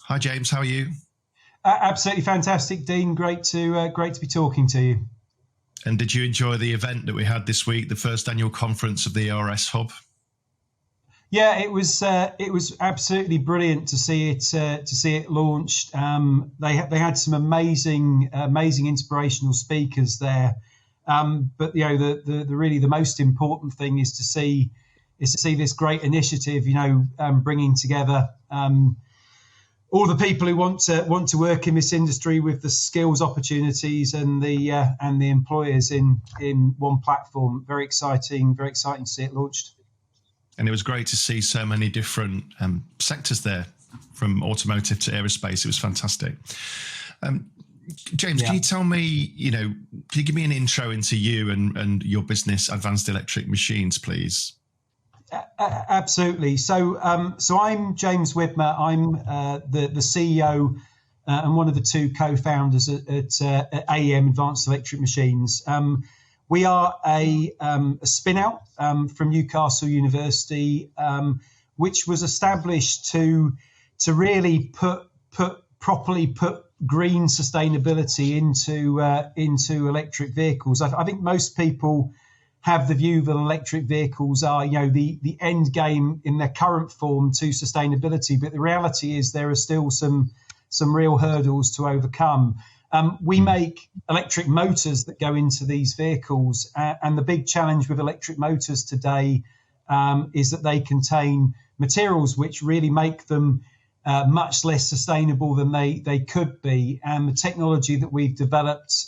Hi, James. How are you? Absolutely fantastic, Dean. Great to be talking to you. And did you enjoy the event that we had this week, the first annual conference of the ERS Hub? Yeah, it was absolutely brilliant to see it launched. They had some amazing inspirational speakers there. But the really the most important thing is to see this great initiative. Bringing together all the people who want to work in this industry with the skills, opportunities, and the employers in one platform. Very exciting to see it launched. And it was great to see so many different sectors there, from automotive to aerospace. It was fantastic. James, Can you tell me, can you give me an intro into you and your business, Advanced Electric Machines, please? Absolutely. So I'm James Widmer. I'm the CEO and one of the two co-founders at AEM, Advanced Electric Machines. We are a spin-out from Newcastle University, which was established to really properly put green sustainability into electric vehicles. I think most people have the view that electric vehicles are, the end game in their current form to sustainability, but the reality is there are still some real hurdles to overcome. We make electric motors that go into these vehicles, and the big challenge with electric motors today is that they contain materials which really make them much less sustainable than they could be. And the technology that we've developed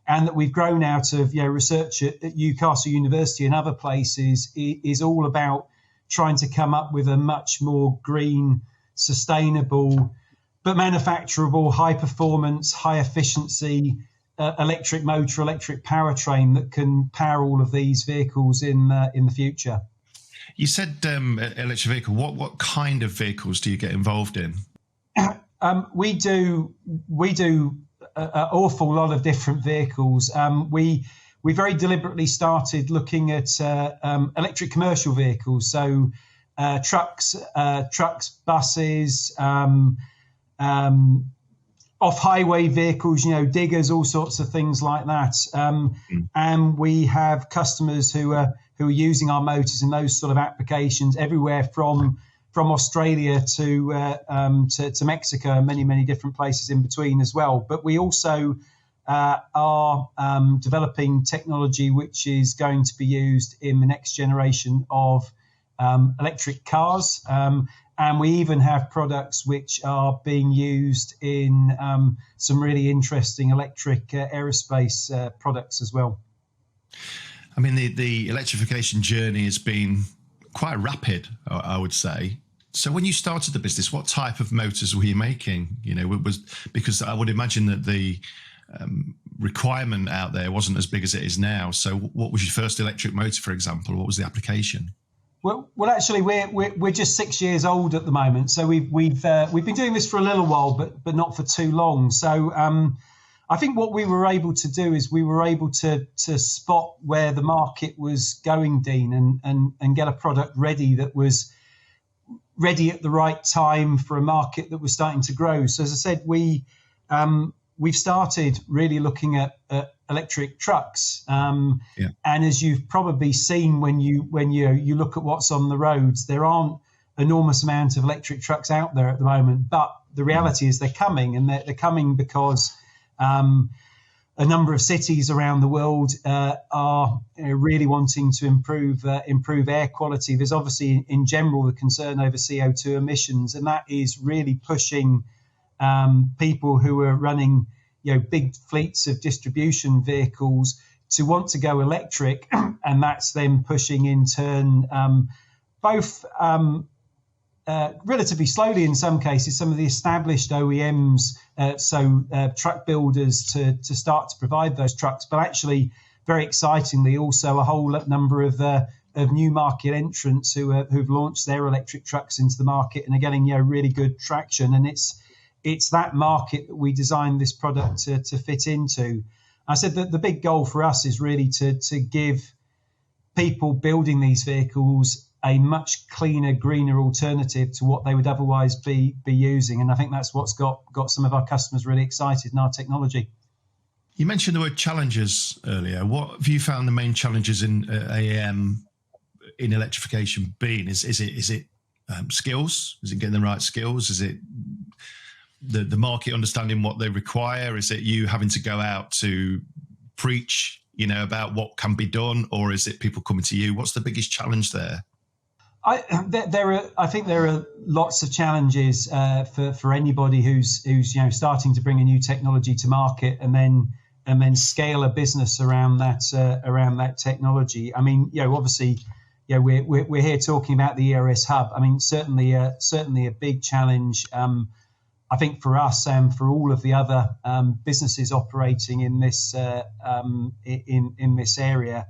and that we've grown out of research at Newcastle University and other places is all about trying to come up with a much more green, sustainable, but manufacturable, high performance, high efficiency electric motor, electric powertrain that can power all of these vehicles in the future. You said electric vehicle. What kind of vehicles do you get involved in? We do an awful lot of different vehicles. We very deliberately started looking at electric commercial vehicles, so trucks, buses, off-highway vehicles, diggers, all sorts of things like that. And we have customers who are using our motors in those sort of applications everywhere from Australia to Mexico and many different places in between as well. But we also are developing technology which is going to be used in the next generation of electric cars. And we even have products which are being used in some really interesting electric aerospace products as well. I mean, the electrification journey has been quite rapid, I would say. So when you started the business, what type of motors were you making? Because I would imagine that the requirement out there wasn't as big as it is now. So what was your first electric motor, for example? What was the application? Well, actually, we're just 6 years old at the moment, so we've been doing this for a little while, but not for too long. So I think what we were able to do is we were able to spot where the market was going, Dean, and get a product ready that was ready at the right time for a market that was starting to grow. So as I said, we've started really looking at electric trucks, and as you've probably seen when you look at what's on the roads, there aren't enormous amounts of electric trucks out there at the moment. But the reality is they're coming, and they're coming because a number of cities around the world are really wanting to improve air quality. There's obviously in general the concern over CO2 emissions, and that is really pushing people who are running big fleets of distribution vehicles to want to go electric, and that's then pushing in turn both relatively slowly in some cases some of the established OEMs, truck builders to start to provide those trucks, but actually very excitingly also a whole number of new market entrants who've launched their electric trucks into the market and are getting really good traction. And it's that market that we designed this product to fit into. I said that the big goal for us is really to give people building these vehicles a much cleaner, greener alternative to what they would otherwise be using. And I think that's what's got some of our customers really excited in our technology. You mentioned the word challenges earlier. What have you found the main challenges in AAM in electrification been? Is it skills? Is it getting the right skills? Is it the market understanding what they require? Is it you having to go out to preach, about what can be done, or is it people coming to you? What's the biggest challenge there? I think there are lots of challenges for anybody who's starting to bring a new technology to market and then scale a business around that technology. I mean, obviously, we're here talking about the ERS hub. I mean, certainly a big challenge. I think for us and for all of the other businesses operating in this in this area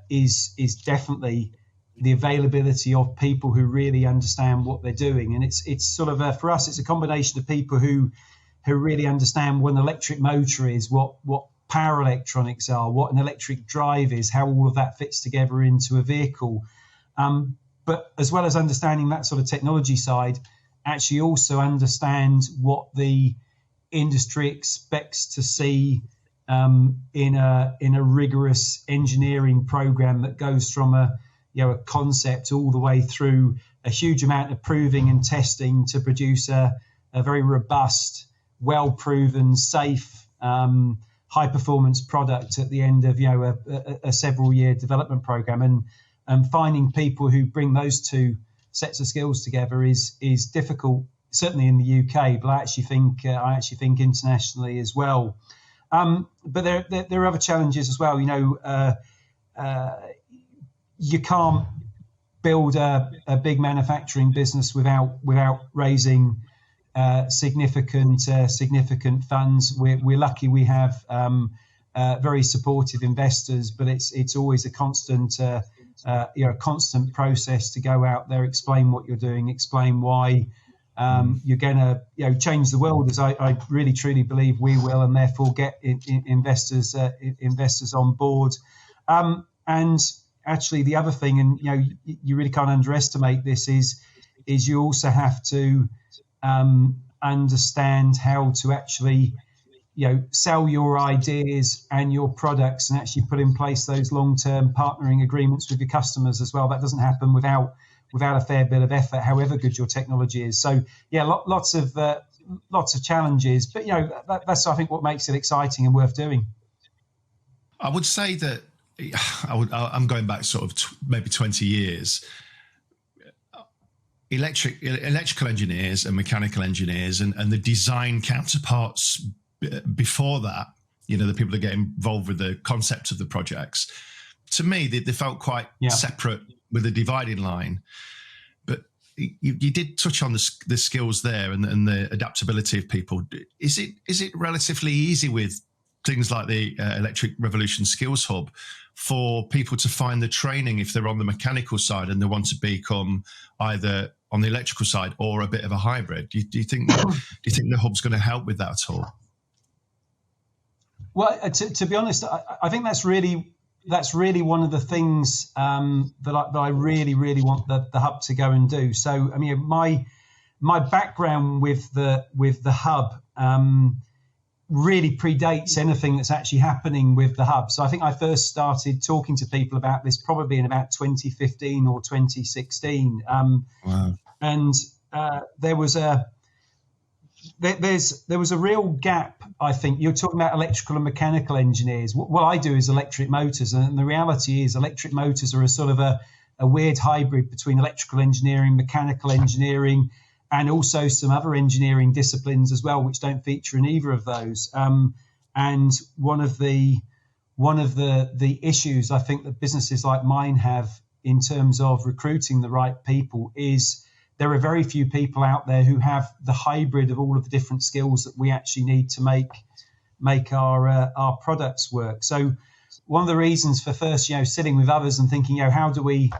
is definitely the availability of people who really understand what they're doing. And it's sort of for us, it's a combination of people who really understand what an electric motor is, what power electronics are, what an electric drive is, how all of that fits together into a vehicle. But as well as understanding that sort of technology side, actually also understand what the industry expects to see in a rigorous engineering program that goes from a concept all the way through a huge amount of proving and testing to produce a very robust, well-proven, safe, high-performance product at the end of a several-year development program. And finding people who bring those two sets of skills together is difficult, certainly in the UK, but I actually think internationally as well. But there are other challenges as well. You can't build a big manufacturing business without raising significant funds. We're lucky we have very supportive investors, but it's always a constant constant process to go out there, explain what you're doing, explain why you're going to change the world, as I really truly believe we will, and therefore get investors on board. And actually, the other thing, and you really can't underestimate this, is you also have to understand how to actually sell your ideas and your products and actually put in place those long-term partnering agreements with your customers as well. That doesn't happen without a fair bit of effort, however good your technology is. So lots of challenges, but that's I think what makes it exciting and worth doing. I would say that I'm going back sort of maybe 20 years. Electrical engineers and mechanical engineers and the design counterparts before that, the people that get involved with the concept of the projects, to me, they felt quite separate with a dividing line. But you did touch on the skills there and the adaptability of people. Is it relatively easy with things like the Electric Revolution Skills Hub for people to find the training if they're on the mechanical side and they want to become either on the electrical side or a bit of a hybrid? Do you think the hub's going to help with that at all? Well, to be honest, I think that's really one of the things that I really want the hub to go and do. So, I mean, my background with the hub really predates anything that's actually happening with the hub. So I think I first started talking to people about this probably in about 2015 or 2016. Wow. And there was a real gap, I think. You're talking about electrical and mechanical engineers. What I do is electric motors, and the reality is electric motors are a sort of a weird hybrid between electrical engineering, mechanical engineering, and also some other engineering disciplines as well, which don't feature in either of those. And one of the issues I think that businesses like mine have in terms of recruiting the right people is there are very few people out there who have the hybrid of all of the different skills that we actually need to make our products work. So one of the reasons for first, sitting with others and thinking, how do we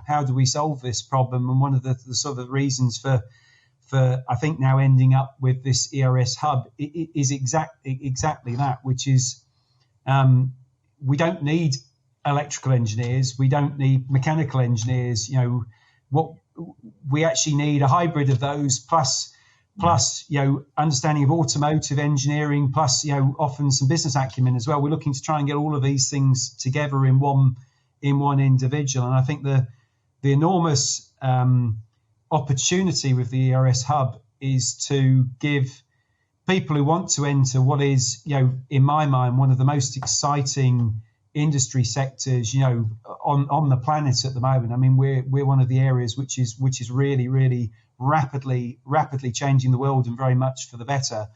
solve this problem? And one of the sort of reasons for I think now ending up with this ERS hub is exactly that, which is we don't need electrical engineers, we don't need mechanical engineers. what we actually need a hybrid of those plus understanding of automotive engineering, plus often some business acumen as well. We're looking to try and get all of these things together in one individual. And I think the enormous opportunity with the ERS hub is to give people who want to enter what is, in my mind, one of the most exciting industry sectors, on the planet at the moment. I mean, we're one of the areas which is really, really rapidly changing the world, and very much for the better.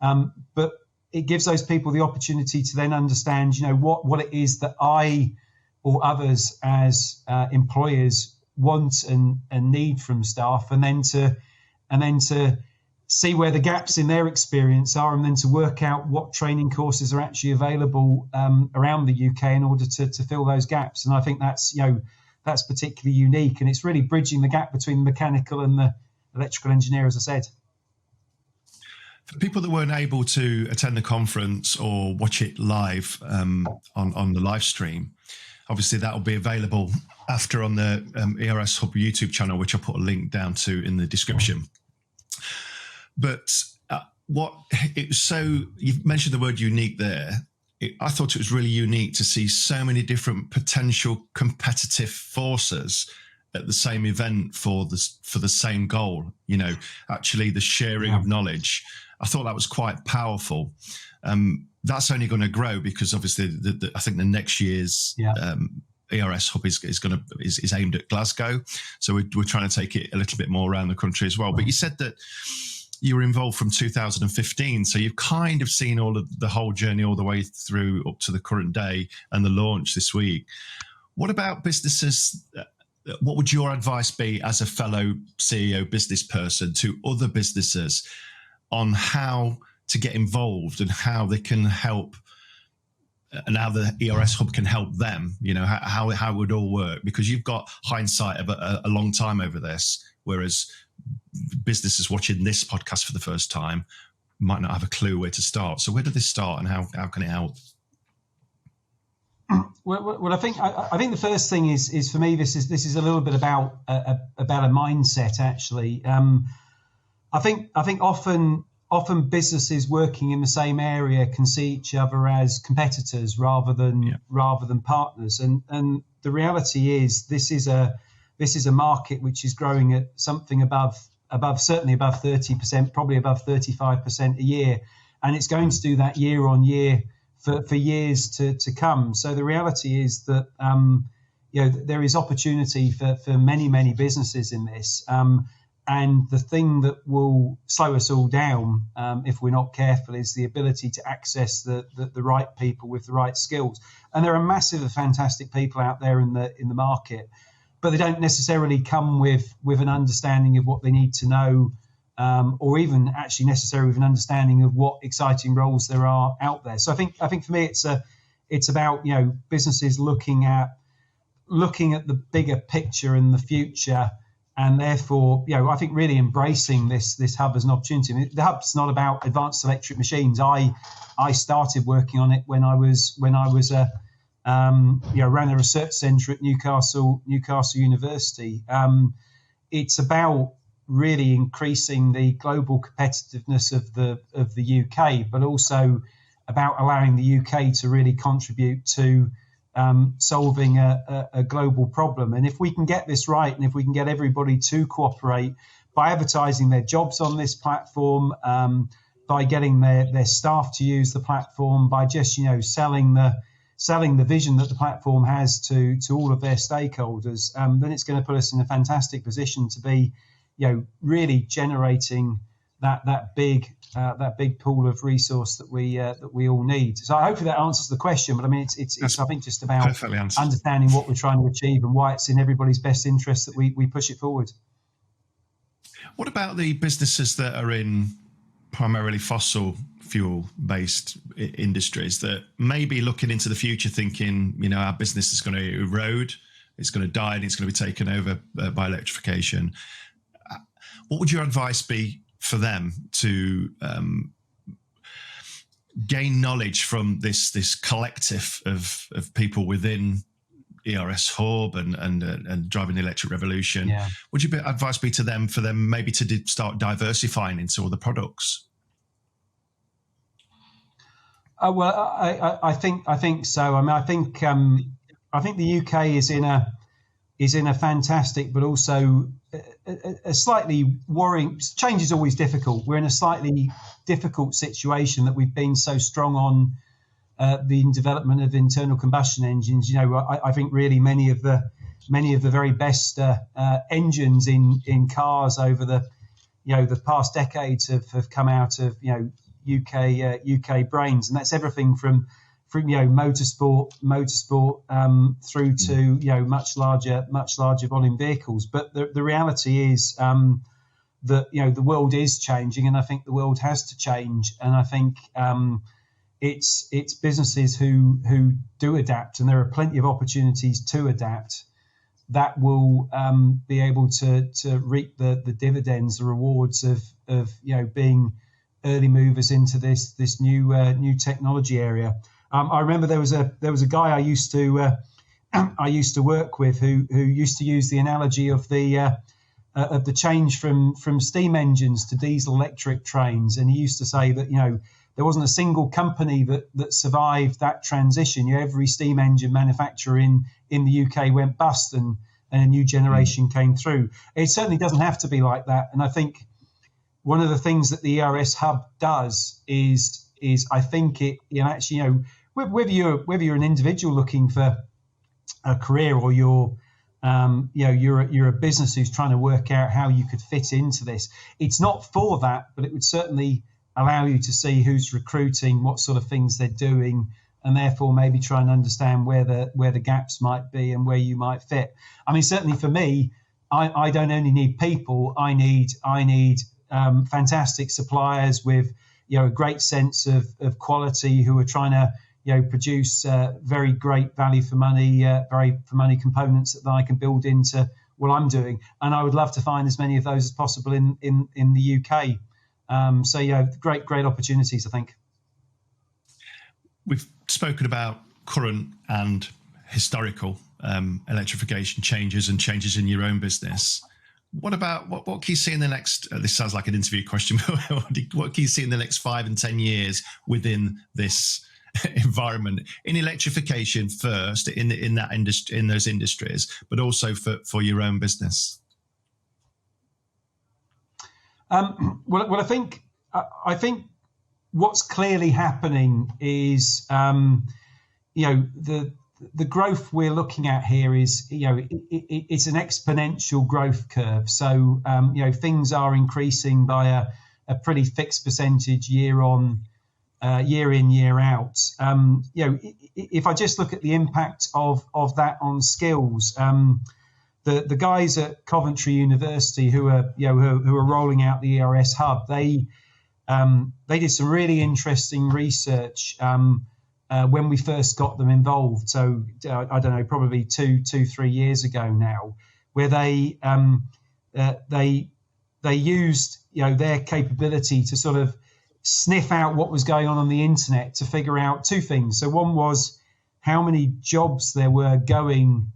But it gives those people the opportunity to then understand, what it is that I or others as employers want and need from staff, and then to see where the gaps in their experience are, and then to work out what training courses are actually available around the UK in order to fill those gaps. And I think that's particularly unique, and it's really bridging the gap between the mechanical and the electrical engineer, as I said. For people that weren't able to attend the conference or watch it live on the live stream, obviously that will be available after on the ERS Hub YouTube channel, which I'll put a link down to in the description. But you've mentioned the word unique there. I thought it was really unique to see so many different potential competitive forces at the same event for the same goal. Actually the sharing of knowledge. I thought that was quite powerful. That's only going to grow because obviously I think the next year's ERS Hub is aimed at Glasgow, so we're trying to take it a little bit more around the country as well. But you said that you were involved from 2015, so you've kind of seen all of the whole journey all the way through up to the current day and the launch this week. What about businesses? What would your advice be as a fellow CEO business person to other businesses on how to get involved and how they can help, and how the ERS Hub can help them? How it would all work, because you've got hindsight of a long time over this, whereas businesses watching this podcast for the first time might not have a clue where to start. So where did this start, and how can it help? Well, I think the first thing is for me, this is a little bit about a mindset, actually. I think often businesses working in the same area can see each other as competitors rather than partners. And the reality is this is a market which is growing at something certainly above 30%, probably above 35% a year, and it's going to do that year on year for years to come. So the reality is that there is opportunity for many businesses in this. And the thing that will slow us all down, if we're not careful, is the ability to access the right people with the right skills. And there are massive, fantastic people out there in the market, but they don't necessarily come with an understanding of what they need to know, or even actually necessarily with an understanding of what exciting roles there are out there. So I think for me, it's about businesses looking at the bigger picture and the future. And therefore, I think really embracing this hub as an opportunity. I mean, the hub's not about advanced electric machines. I started working on it when I was ran a research centre at Newcastle University. It's about really increasing the global competitiveness of the UK, but also about allowing the UK to really contribute to solving a global problem. And if we can get this right, and if we can get everybody to cooperate by advertising their jobs on this platform, by getting their staff to use the platform, by just selling the vision that the platform has to all of their stakeholders, then it's going to put us in a fantastic position to be really generating that big pool of resource that we all need. So hopefully that answers the question. But I mean, it's I think just about understanding what we're trying to achieve and why it's in everybody's best interest that we push it forward. What about the businesses that are in primarily fossil fuel-based industries that may be looking into the future, thinking, our business is going to erode, it's going to die, and it's going to be taken over by electrification? What would your advice be for them to gain knowledge from this collective of people within ERS hub and driving the electric revolution. Yeah. Would your advice be to them for them maybe to start diversifying into other products? Well, I think so. I mean, I think the UK is in a fantastic, but also a slightly worrying. Change is always difficult. We're in a slightly difficult situation that we've been so strong on the development of internal combustion engines. You know, I think really many of the very best engines in cars over the past decades have come out of UK brains, and that's everything from motorsport through to much larger volume vehicles. But the reality is that the world is changing, and I think the world has to change. And I think it's businesses who do adapt, and there are plenty of opportunities to adapt, that will be able to reap the dividends, the rewards of being early movers into this new technology area. I remember there was a guy I used to work with who used to use the analogy of the change from steam engines to diesel electric trains, and he used to say that there wasn't a single company that survived that transition. Every steam engine manufacturer in the UK went bust, and a new generation came through. It certainly doesn't have to be like that, and I think one of the things that the ERS hub does is I think it actually whether you're an individual looking for a career, or you're a business who's trying to work out how you could fit into this, it's not for that, but it would certainly allow you to see who's recruiting, what sort of things they're doing, and therefore maybe try and understand where the gaps might be and where you might fit. I mean, certainly for me, I don't only need people. I need fantastic suppliers with a great sense of quality, who are trying to produce very great value for money components that I can build into what I'm doing. And I would love to find as many of those as possible in the UK. Great opportunities, I think. We've spoken about current and historical electrification changes and changes in your own business. What about what can you see in the next? This sounds like an interview question. But what can you see in the next 5 and 10 years within this environment in electrification first, in that industry, in those industries, but also for your own business? Well, I think what's clearly happening is the growth we're looking at here is it's an exponential growth curve. So things are increasing by a pretty fixed percentage year in, year out. If I just look at the impact of that on skills, the guys at Coventry University who are rolling out the ERS hub, they did some really interesting research when we first got them involved. So I don't know, probably 3 years ago now, where they used their capability to sort of sniff out what was going on the internet to figure out two things. So one was how many jobs there were going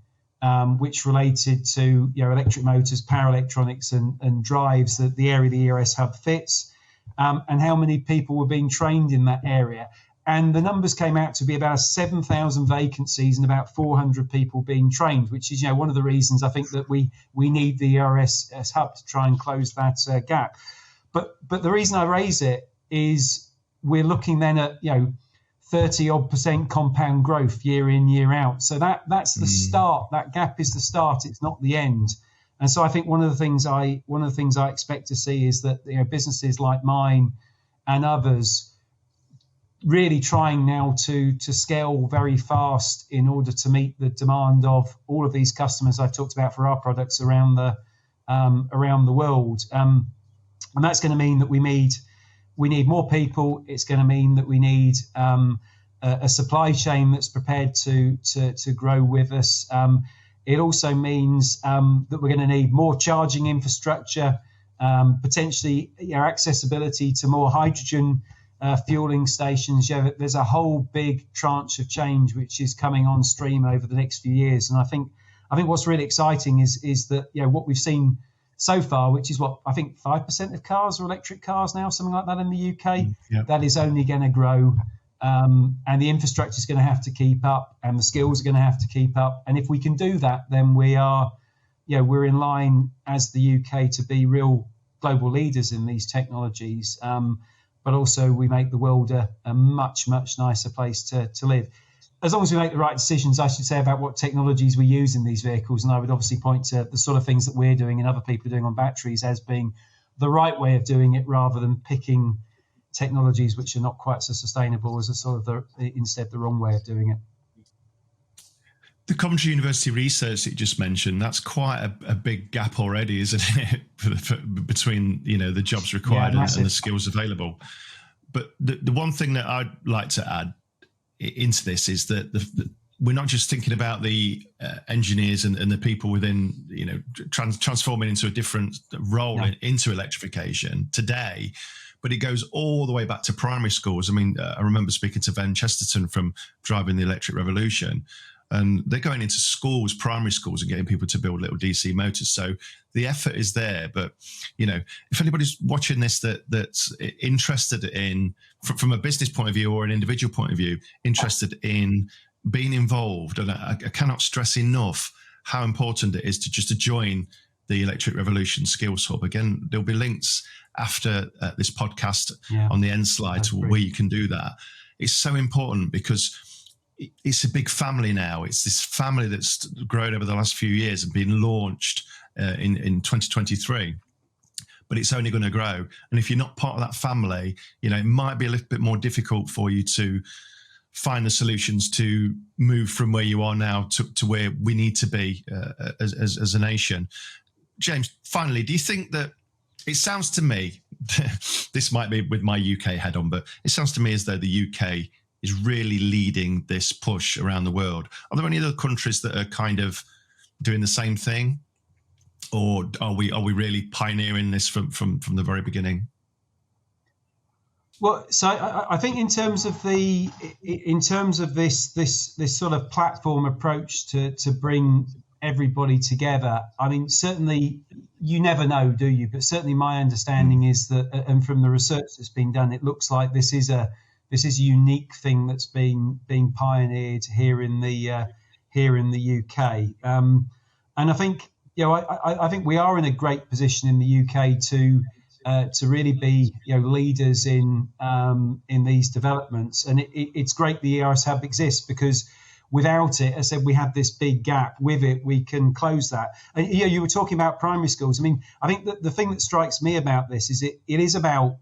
which related to electric motors, power electronics, and drives, that the area the ERS hub fits, and how many people were being trained in that area. And the numbers came out to be about 7,000 vacancies and about 400 people being trained, which is one of the reasons I think that we need the ERS hub to try and close that gap. But the reason I raise it is we're looking then at 30-odd% compound growth year in, year out. So that's the start. That gap is the start. It's not the end. And so I think one of the things I expect to see is that businesses like mine and others really trying now to scale very fast in order to meet the demand of all of these customers I've talked about for our products around the world. And that's going to mean that we need more people. It's going to mean that we need a supply chain that's prepared to grow with us. It also means that we're going to need more charging infrastructure, potentially accessibility to more hydrogen fueling stations. There's a whole big tranche of change which is coming on stream over the next few years. And I think what's really exciting is that what we've seen so far, which is what I think 5% of cars are electric cars now, something like that in the UK. That is only going to grow, and the infrastructure is going to have to keep up, and the skills are going to have to keep up. And if we can do that, then we're in line as the UK to be real global leaders in these technologies. But also we make the world a much, much nicer place to live. As long as we make the right decisions, I should say, about what technologies we use in these vehicles. And I would obviously point to the sort of things that we're doing and other people are doing on batteries as being the right way of doing it, rather than picking technologies which are not quite so sustainable as instead the wrong way of doing it. The Coventry University research that you just mentioned, that's quite a big gap already, isn't it, between the jobs required and the skills available. But the one thing that I'd like to add into this is that we're not just thinking about the engineers and the people within, transforming into a different role into electrification today, but it goes all the way back to primary schools. I mean, I remember speaking to Ben Chesterton from Driving the Electric Revolution, and they're going into schools, primary schools, and getting people to build little DC motors. So the effort is there. But, if anybody's watching this that's interested in, from a business point of view or an individual point of view, interested in being involved, and I cannot stress enough how important it is to join the Electric Revolution Skills Hub. Again, there'll be links after this podcast on the end slide where you can do that. It's so important because it's a big family now. It's this family that's grown over the last few years and been launched in 2023. But it's only going to grow. And if you're not part of that family, it might be a little bit more difficult for you to find the solutions to move from where you are now to where we need to be as a nation. James, finally, do you think that it sounds to me, this might be with my UK head on, but it sounds to me as though the UK is really leading this push around the world. Are there any other countries that are kind of doing the same thing, or are we really pioneering this from the very beginning? Well, so I think in terms of this sort of platform approach to bring everybody together, I mean, certainly you never know, do you? But certainly my understanding is that, and from the research that's been done, it looks like this is a unique thing that's being pioneered here in the UK. And I think I think we are in a great position in the UK to really be leaders in these developments. And it's great the ERS Hub exists, because without it, as I said, we have this big gap. With it, we can close that. And you were talking about primary schools. I mean, I think that the thing that strikes me about this is it is about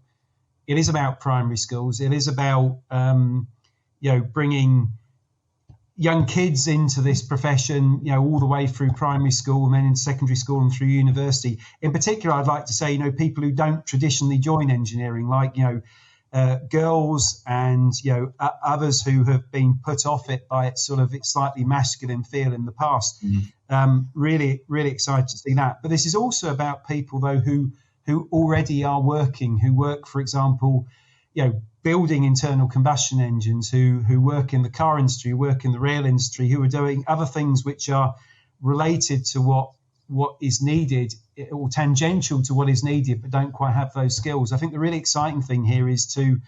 primary schools. It is about bringing young kids into this profession, all the way through primary school and then into secondary school and through university. In particular, I'd like to say, people who don't traditionally join engineering, like girls and others who have been put off it by its slightly masculine feel in the past. Really, really excited to see that. But this is also about people though who already are working, who work, for example, building internal combustion engines, who work in the car industry, who work in the rail industry, who are doing other things which are related to what is needed or tangential to what is needed, but don't quite have those skills. I think the really exciting thing here is to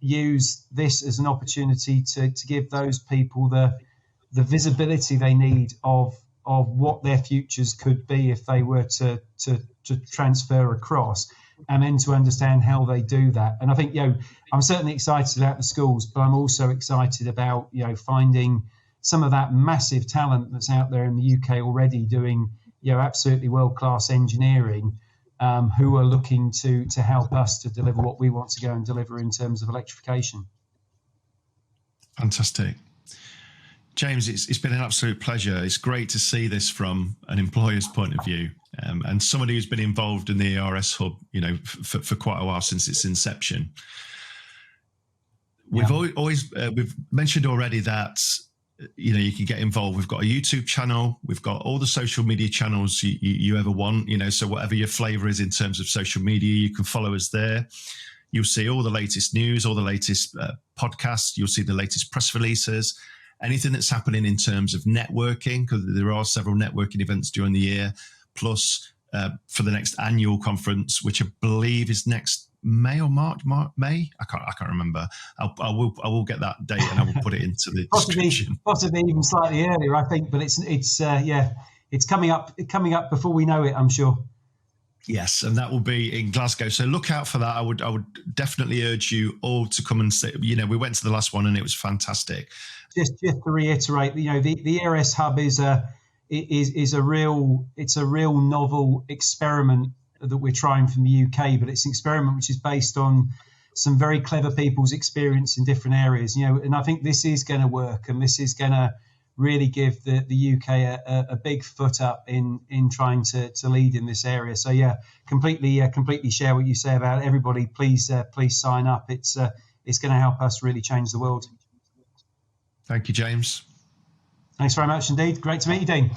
use this as an opportunity to give those people the visibility they need of what their futures could be if they were to transfer across, and then to understand how they do that. And I think, I'm certainly excited about the schools, but I'm also excited about, finding some of that massive talent that's out there in the UK already doing, absolutely world-class engineering, who are looking to help us to deliver what we want to go and deliver in terms of electrification. Fantastic. James, it's been an absolute pleasure. It's great to see this from an employer's point of view, and somebody who's been involved in the ERS Hub, for quite a while, since its inception. We've always we've mentioned already that you can get involved. We've got a YouTube channel. We've got all the social media channels you ever want. So whatever your flavour is in terms of social media, you can follow us there. You'll see all the latest news, all the latest podcasts. You'll see the latest press releases, anything that's happening in terms of networking, because there are several networking events during the year, plus for the next annual conference, which I believe is next May or May. I can't remember. I will get that date and I will put it into the description. Possibly even slightly earlier, I think. But it's coming up before we know it, I'm sure. Yes, and that will be in Glasgow. So look out for that. I would definitely urge you all to come and see. We went to the last one and it was fantastic. Just to reiterate, the ERS Hub is a real novel experiment that we're trying from the UK, but it's an experiment which is based on some very clever people's experience in different areas. And I think this is going to work, and this is going to really give the UK a big foot up in trying to lead in this area. So completely share what you say about it. Everybody. Please sign up. It's going to help us really change the world. Thank you, James. Thanks very much indeed. Great to meet you, Dean.